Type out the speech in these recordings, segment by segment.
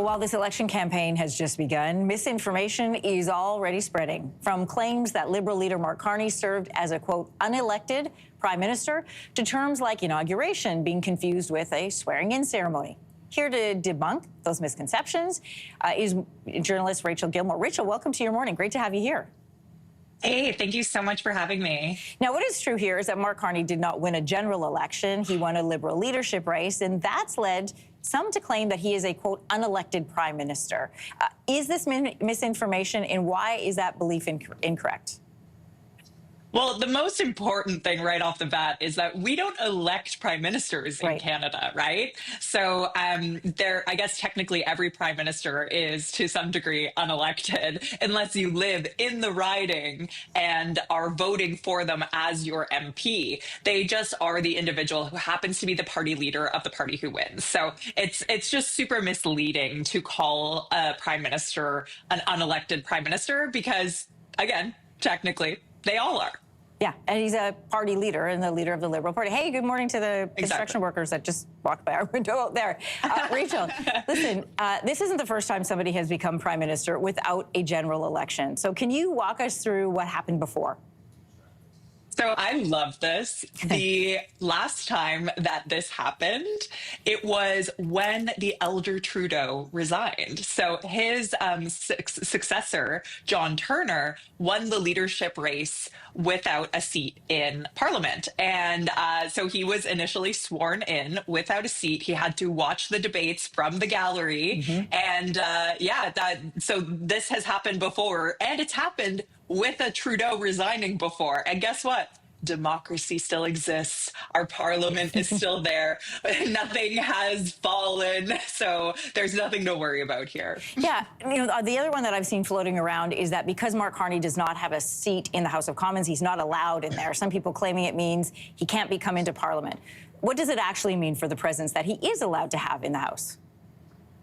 while this election campaign has just begun, misinformation is already spreading. From claims that Liberal leader Mark Carney served as a, quote, unelected prime minister, to terms like inauguration being confused with a swearing-in ceremony. Here to debunk those misconceptions is journalist Rachel Gilmore. Rachel, welcome to Your Morning. Great to have you here. Hey, thank you so much for having me. Now, what is true here is that Mark Carney did not win a general election. He won a Liberal leadership race, and that's led some to claim that he is a, quote, unelected prime minister. Is this misinformation, and why is that belief incorrect? Well, the most important thing right off the bat is that we don't elect prime ministers in Canada, right? So I guess technically every prime minister is to some degree unelected unless you live in the riding and are voting for them as your MP. They just are the individual who happens to be the party leader of the party who wins. So it's just super misleading to call a prime minister an unelected prime minister because, again, technically they all are. Yeah, and he's a party leader and the leader of the Liberal Party. Hey, good morning to the construction workers that just walked by our window out there. Rachel, listen, this isn't the first time somebody has become prime minister without a general election. So can you walk us through what happened before? So I love this. The last time that this happened, it was when the elder Trudeau resigned. So his successor, John Turner, won the leadership race without a seat in Parliament. And so he was initially sworn in without a seat. He had to watch the debates from the gallery. And so this has happened before, and it's happened with a Trudeau resigning before. And guess what? Democracy still exists. Our parliament is still there. Nothing has fallen. So there's nothing to worry about here. Yeah. You know, the other one that I've seen floating around is that because Mark Carney does not have a seat in the House of Commons, he's not allowed in there. Some people claiming it means he can't come into Parliament. What does it actually mean for the presence that he is allowed to have in the House?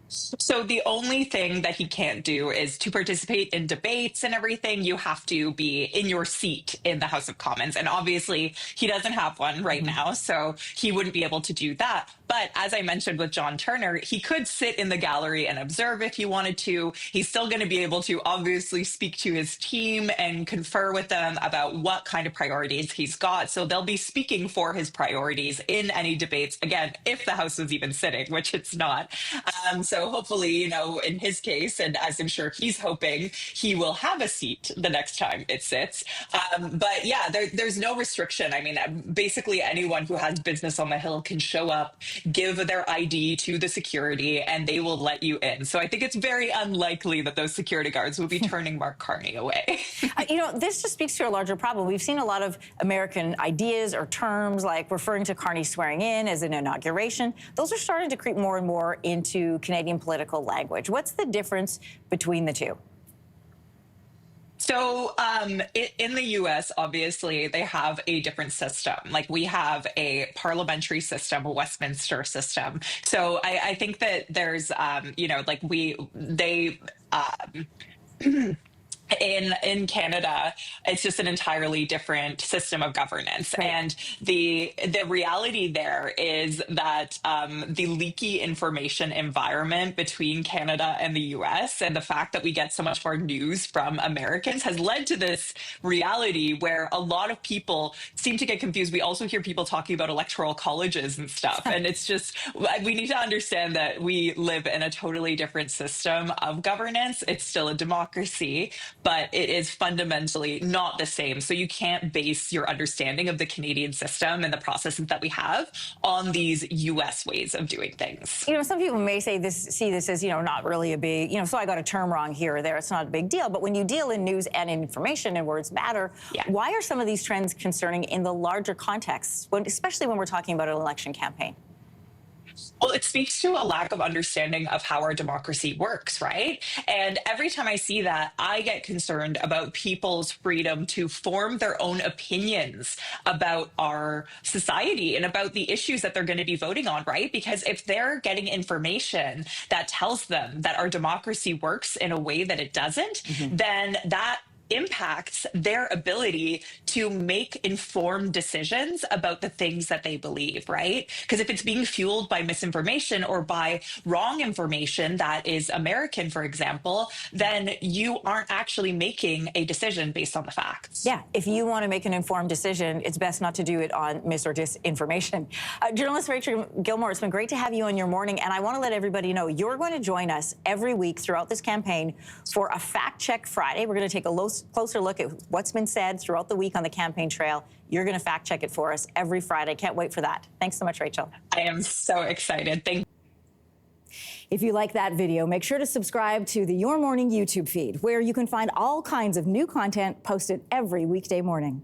So the only thing that he can't do is to participate in debates and everything. You have to be in your seat in the House of Commons. And obviously he doesn't have one right now, so he wouldn't be able to do that. But as I mentioned with John Turner, he could sit in the gallery and observe if he wanted to. He's still going to be able to obviously speak to his team and confer with them about what kind of priorities he's got. So they'll be speaking for his priorities in any debates, again, if the House is even sitting, which it's not. So hopefully, you know, in his case, and as I'm sure he's hoping, he will have a seat the next time it sits. But yeah, there's no restriction. I mean, basically anyone who has business on the Hill can show up, give their ID to the security, and they will let you in. So I think it's very unlikely that those security guards will be turning Mark Carney away. You know, this just speaks to a larger problem. We've seen a lot of American ideas or terms like referring to Carney swearing in as an inauguration. Those are starting to creep more and more into Canadian political language. What's the difference between the two? So in the U.S., obviously, they have a different system. Like we have a parliamentary system, a Westminster system. So I think that there's, you know, like in Canada, it's just an entirely different system of governance. And the reality there is that the leaky information environment between Canada and the US and the fact that we get so much more news from Americans has led to this reality where a lot of people seem to get confused. We also hear people talking about electoral colleges and stuff. And it's just, we need to understand that we live in a totally different system of governance. It's still a democracy, but it is fundamentally not the same. So you can't base your understanding of the Canadian system and the processes that we have on these US ways of doing things. You know, some people may see this as, you know, not really a big, you know, so I got a term wrong here or there. It's not a big deal. But when you deal in news and information and words matter, why are some of these trends concerning in the larger context, especially when we're talking about an election campaign? Well, it speaks to a lack of understanding of how our democracy works, right? And every time I see that, I get concerned about people's freedom to form their own opinions about our society and about the issues that they're going to be voting on, right? Because if they're getting information that tells them that our democracy works in a way that it doesn't, then that impacts their ability to make informed decisions about the things that they believe, right? Because if it's being fueled by misinformation or by wrong information that is American, for example, then you aren't actually making a decision based on the facts. Yeah, if you want to make an informed decision, it's best not to do it on mis or disinformation. Journalist Rachel Gilmore, it's been great to have you on your morning, and I want to let everybody know you're going to join us every week throughout this campaign for a Fact Check Friday. We're going to take a closer look at what's been said throughout the week on the campaign trail. You're going to fact check it for us every Friday. Can't wait for that. Thanks so much, Rachel. I am so excited. Thank you. If you like that video, make sure to subscribe to the Your Morning YouTube feed, where you can find all kinds of new content posted every weekday morning.